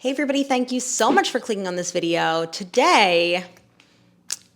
Hey everybody, thank you so much for clicking on this video. Today,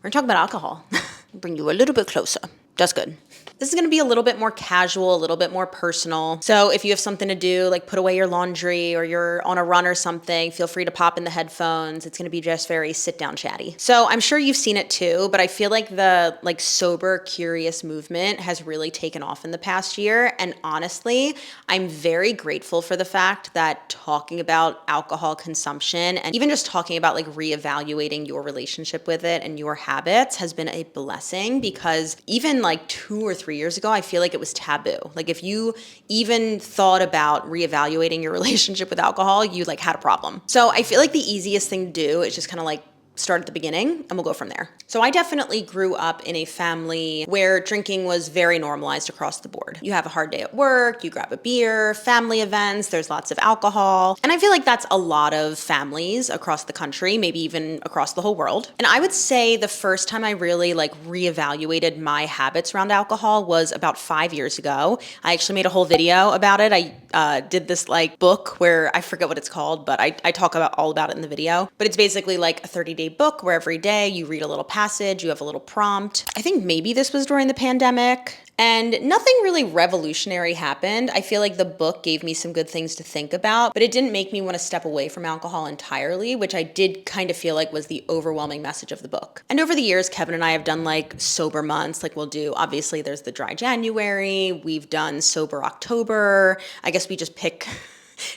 we're gonna talk about alcohol. Bring you a little bit closer. That's good. This is gonna be a little bit more casual, a little bit more personal. So if you have something to do, like put away your laundry or you're on a run or something, feel free to pop in the headphones. It's gonna be just very sit down chatty. So I'm sure you've seen it too, but I feel like the sober, curious movement has really taken off in the past year. And honestly, I'm very grateful for the fact that talking about alcohol consumption and even just talking about reevaluating your relationship with it and your habits has been a blessing, because even 2 or 3 years ago, I feel like it was taboo. Like if you even thought about reevaluating your relationship with alcohol, you had a problem. So I feel like the easiest thing to do is just kind of start at the beginning and we'll go from there. So I definitely grew up in a family where drinking was very normalized across the board. You have a hard day at work, you grab a beer, family events, there's lots of alcohol. And I feel like that's a lot of families across the country, maybe even across the whole world. And I would say the first time I really reevaluated my habits around alcohol was about 5 years ago. I actually made a whole video about it. I did this book where I forget what it's called, but I talk about all about it in the video. But it's basically a 30-day book where every day you read a little passage, you have a little prompt. I think maybe this was during the pandemic. And nothing really revolutionary happened. I feel like the book gave me some good things to think about, but it didn't make me want to step away from alcohol entirely, which I did kind of feel like was the overwhelming message of the book. And over the years, Kevin and I have done sober months. We'll do, obviously there's the dry January, we've done sober October. I guess we just pick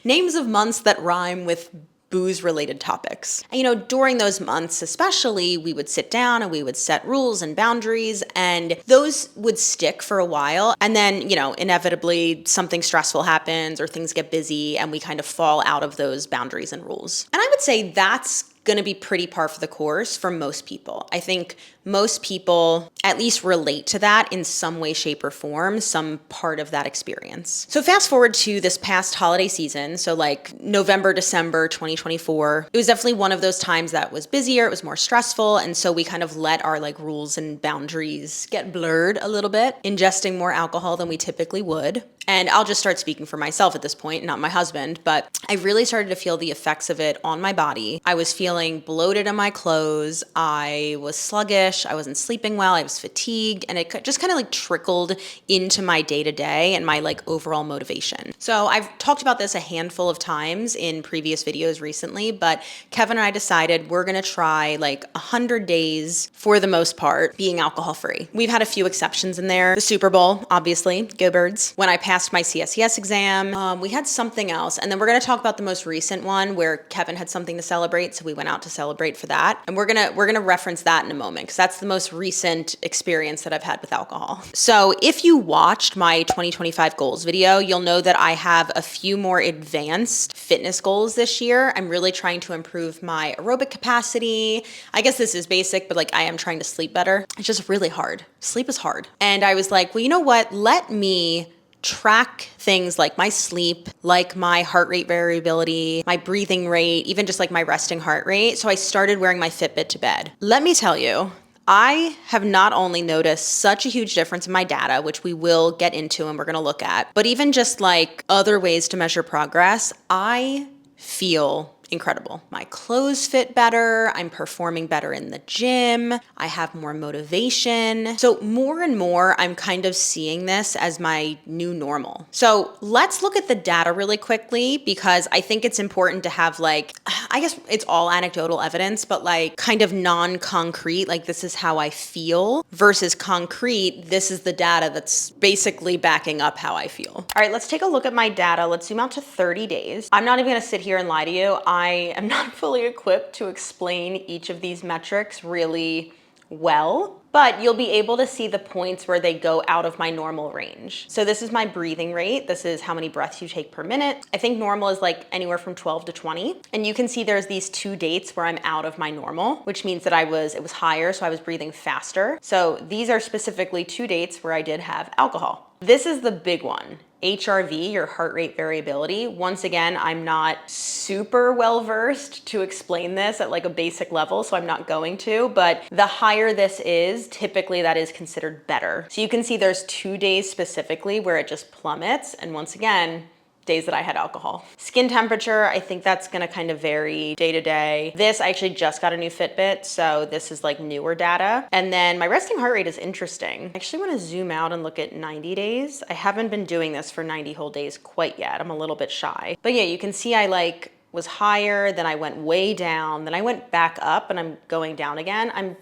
names of months that rhyme with booze-related topics. And, during those months especially, we would sit down and we would set rules and boundaries, and those would stick for a while. And then, inevitably something stressful happens or things get busy and we kind of fall out of those boundaries and rules. And I would say that's going to be pretty par for the course for most people. I think most people at least relate to that in some way, shape, or form, some part of that experience. So fast forward to this past holiday season, so November, December 2024, it was definitely one of those times that was busier, it was more stressful, and so we kind of let our rules and boundaries get blurred a little bit, ingesting more alcohol than we typically would. And I'll just start speaking for myself at this point, not my husband, but I really started to feel the effects of it on my body. I was feeling bloated in my clothes, I was sluggish, I wasn't sleeping well, I was fatigued, and it just kind of trickled into my day-to-day and my overall motivation. So I've talked about this a handful of times in previous videos recently, but Kevin and I decided we're gonna try 100 days for the most part being alcohol-free. We've had a few exceptions in there. The Super Bowl, obviously, go Birds. When I passed my CSES exam, we had something else, and then we're gonna talk about the most recent one where Kevin had something to celebrate, so we went out to celebrate for that. And we're gonna reference that in a moment, because that's the most recent experience that I've had with alcohol. So if you watched my 2025 goals video, you'll know that I have a few more advanced fitness goals this year. I'm really trying to improve my aerobic capacity. I guess this is basic, but I am trying to sleep better. It's just really hard. Sleep is hard. And I was like, well, you know what? Let me track things like my sleep, my heart rate variability, my breathing rate, even just my resting heart rate. So I started wearing my Fitbit to bed. Let me tell you, I have not only noticed such a huge difference in my data, which we will get into and we're gonna look at, but even just other ways to measure progress, I feel incredible. My clothes fit better. I'm performing better in the gym. I have more motivation. So more and more, I'm kind of seeing this as my new normal. So let's look at the data really quickly, because I think it's important to have I guess it's all anecdotal evidence, but kind of non-concrete, this is how I feel, versus concrete, this is the data that's basically backing up how I feel. All right, let's take a look at my data. Let's zoom out to 30 days. I'm not even gonna sit here and lie to you. I am not fully equipped to explain each of these metrics really well, but you'll be able to see the points where they go out of my normal range. So this is my breathing rate. This is how many breaths you take per minute. I think normal is anywhere from 12 to 20. And you can see there's these 2 dates where I'm out of my normal, which means that it was higher, so I was breathing faster. So these are specifically 2 dates where I did have alcohol. This is the big one. HRV, your heart rate variability. Once again, I'm not super well versed to explain this at a basic level, so I'm not going to, but the higher this is, typically that is considered better. So you can see there's 2 days specifically where it just plummets. And once again, days that I had alcohol. Skin temperature, I think that's gonna kind of vary day to day. This, I actually just got a new Fitbit, so this is like newer data. And then my resting heart rate is interesting. I actually wanna zoom out and look at 90 days. I haven't been doing this for 90 whole days quite yet. I'm a little bit shy. But yeah, you can see I like was higher, then I went way down, then I went back up and I'm going down again. I'm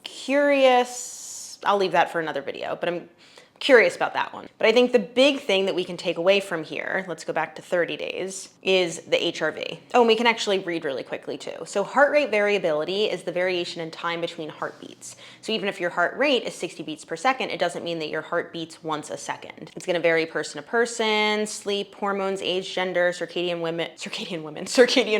curious, I'll leave that for another video, but I'm curious about that one. But I think the big thing that we can take away from here, let's go back to 30 days, is the HRV. Oh, and we can actually read really quickly too. So heart rate variability is the variation in time between heartbeats. So even if your heart rate is 60 beats per second, it doesn't mean that your heart beats once a second. It's gonna vary person to person, sleep, hormones, age, gender, circadian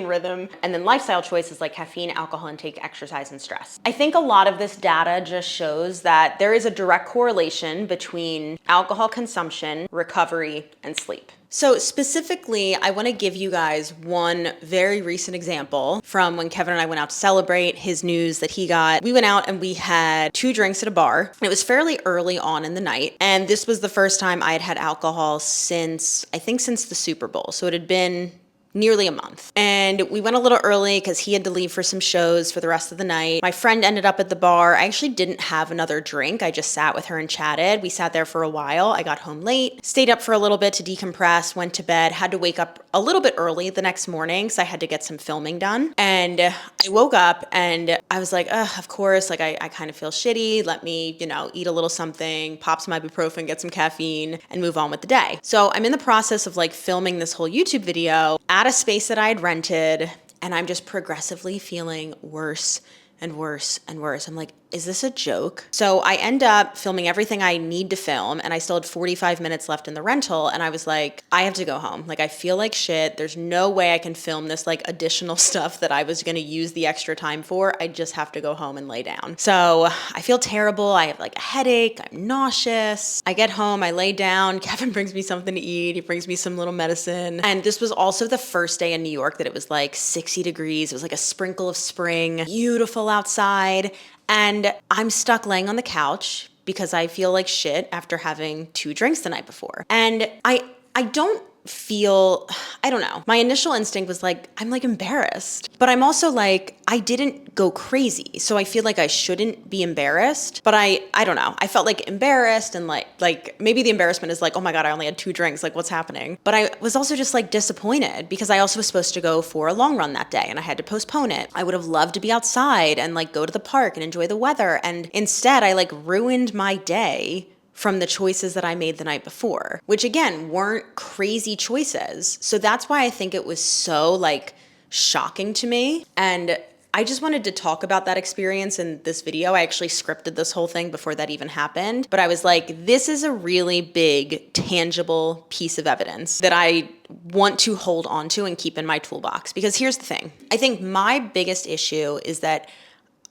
rhythm, and then lifestyle choices like caffeine, alcohol intake, exercise, and stress. I think a lot of this data just shows that there is a direct correlation between alcohol consumption, recovery, and sleep. So specifically, I want to give you guys one very recent example from when Kevin and I went out to celebrate his news that he got. We went out and we had 2 drinks at a bar. It was fairly early on in the night. And this was the first time I had had alcohol since the Super Bowl. So it had been nearly a month. And we went a little early because he had to leave for some shows for the rest of the night. My friend ended up at the bar. I actually didn't have another drink. I just sat with her and chatted. We sat there for a while. I got home late, stayed up for a little bit to decompress, went to bed, had to wake up a little bit early the next morning because I had to get some filming done. And I woke up and I was like, of course, like I kind of feel shitty. Let me, eat a little something, pop some ibuprofen, get some caffeine, and move on with the day. So I'm in the process of like filming this whole YouTube video at a space that I had rented, and I'm just progressively feeling worse and worse and worse. I'm like, is this a joke? So I end up filming everything I need to film, and I still had 45 minutes left in the rental, and I was like, I have to go home. Like, I feel like shit. There's no way I can film this like additional stuff that I was gonna use the extra time for. I just have to go home and lay down. So I feel terrible. I have like a headache. I'm nauseous. I get home, I lay down. Kevin brings me something to eat. He brings me some little medicine. And this was also the first day in New York that it was like 60 degrees. It was like a sprinkle of spring, beautiful outside. And I'm stuck laying on the couch because I feel like shit after having 2 drinks the night before. And I don't feel, I don't know. My initial instinct was like, I'm like embarrassed, but I'm also like, I didn't go crazy. So I feel like I shouldn't be embarrassed, but I don't know. I felt like embarrassed and like maybe the embarrassment is like, oh my God, I only had 2 drinks. Like what's happening? But I was also just like disappointed because I also was supposed to go for a long run that day and I had to postpone it. I would have loved to be outside and like go to the park and enjoy the weather. And instead I like ruined my day from the choices that I made the night before, which again, weren't crazy choices. So that's why I think it was so like shocking to me. And I just wanted to talk about that experience in this video. I actually scripted this whole thing before that even happened, but I was like, this is a really big, tangible piece of evidence that I want to hold on to and keep in my toolbox. Because here's the thing. I think my biggest issue is that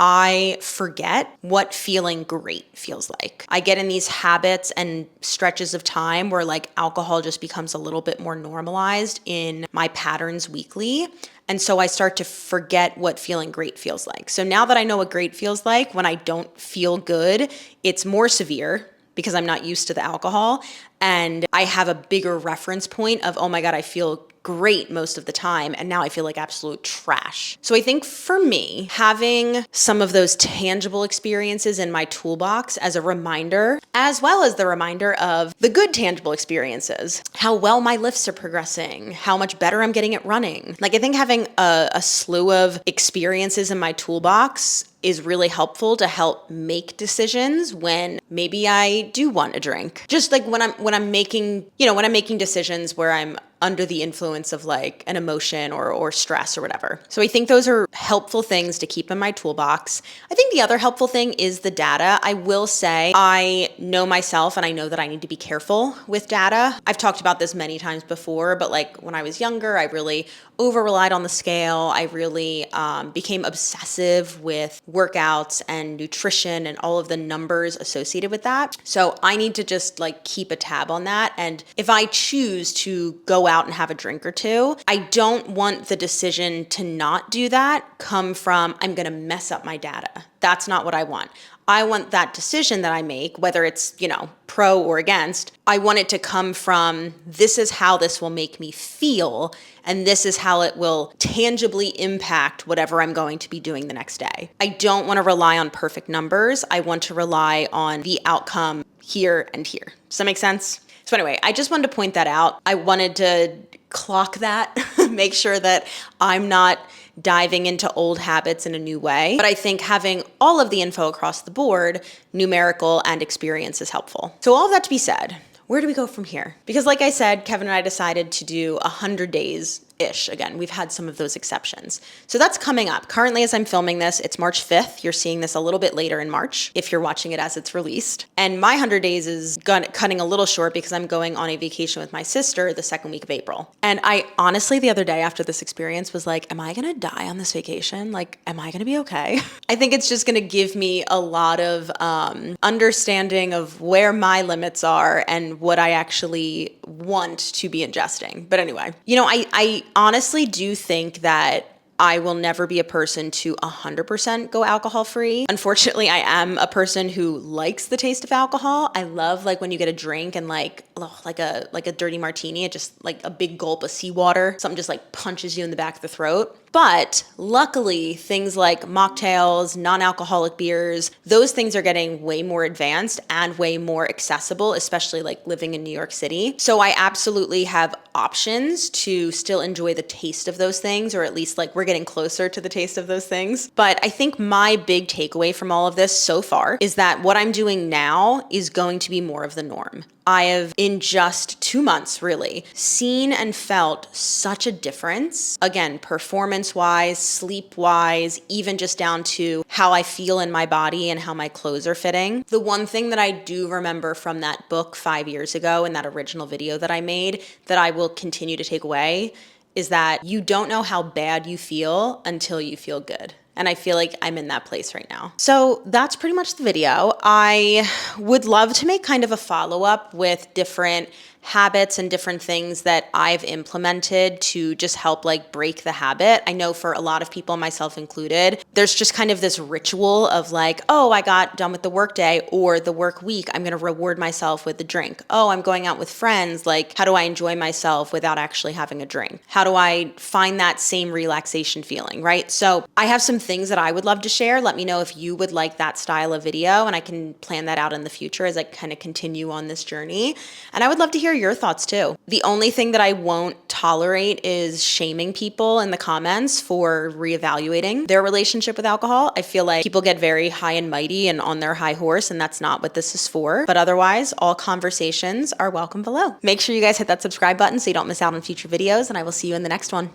I forget what feeling great feels like. I get in these habits and stretches of time where like alcohol just becomes a little bit more normalized in my patterns weekly. And so I start to forget what feeling great feels like. So now that I know what great feels like, when I don't feel good, it's more severe because I'm not used to the alcohol. And I have a bigger reference point of, oh my God, I feel great most of the time, and now I feel like absolute trash. So I think for me, having some of those tangible experiences in my toolbox as a reminder, as well as the reminder of the good tangible experiences, how well my lifts are progressing, how much better I'm getting at running. Like I think having a slew of experiences in my toolbox is really helpful to help make decisions when maybe I do want a drink. Just like when I'm making decisions where I'm under the influence of like an emotion or stress or whatever. So I think those are helpful things to keep in my toolbox. I think the other helpful thing is the data. I will say I know myself and I know that I need to be careful with data. I've talked about this many times before, but like when I was younger, I really over-relied on the scale. I really became obsessive with workouts and nutrition and all of the numbers associated with that. So I need to just like keep a tab on that. And if I choose to go out and have a drink or 2, I don't want the decision to not do that come from, I'm going to mess up my data. That's not what I want. I want that decision that I make, whether it's, pro or against, I want it to come from, this is how this will make me feel, and this is how it will tangibly impact whatever I'm going to be doing the next day. I don't want to rely on perfect numbers. I want to rely on the outcome here and here. Does that make sense? So anyway, I just wanted to point that out. I wanted to clock that, make sure that I'm not diving into old habits in a new way. But I think having all of the info across the board, numerical and experience, is helpful. So all of that to be said, where do we go from here? Because like I said, Kevin and I decided to do 100 days-ish. Again, we've had some of those exceptions. So that's coming up. Currently, as I'm filming this, it's March 5th. You're seeing this a little bit later in March, if you're watching it as it's released. And my 100 days is cutting a little short because I'm going on a vacation with my sister the second week of April. And I honestly, the other day after this experience was like, am I gonna die on this vacation? Like, am I gonna be okay? I think it's just gonna give me a lot of understanding of where my limits are and what I actually want to be ingesting. But anyway, I honestly do think that I will never be a person to 100% go alcohol free. Unfortunately, I am a person who likes the taste of alcohol. I love like when you get a drink and like a dirty martini, it just like a big gulp of seawater, something just like punches you in the back of the throat. But luckily, things like mocktails, non-alcoholic beers, those things are getting way more advanced and way more accessible, especially like living in New York City. So I absolutely have options to still enjoy the taste of those things, or at least like we're getting closer to the taste of those things. But I think my big takeaway from all of this so far is that what I'm doing now is going to be more of the norm. I have, in just 2 months really, seen and felt such a difference. Again, performance-wise, sleep-wise, even just down to how I feel in my body and how my clothes are fitting. The one thing that I do remember from that book 5 years ago and that original video that I made that I will continue to take away is that you don't know how bad you feel until you feel good. And I feel like I'm in that place right now. So that's pretty much the video. I would love to make kind of a follow-up with different habits and different things that I've implemented to just help like break the habit. I know for a lot of people, myself included, there's just kind of this ritual of like, oh, I got done with the work day or the work week, I'm gonna reward myself with a drink. Oh, I'm going out with friends. Like, how do I enjoy myself without actually having a drink? How do I find that same relaxation feeling, right? So I have some things that I would love to share. Let me know if you would like that style of video, and I can plan that out in the future as I kind of continue on this journey. And I would love to hear your thoughts too. The only thing that I won't tolerate is shaming people in the comments for reevaluating their relationship with alcohol. I feel like people get very high and mighty and on their high horse, and that's not what this is for. But otherwise, all conversations are welcome below. Make sure you guys hit that subscribe button so you don't miss out on future videos, and I will see you in the next one.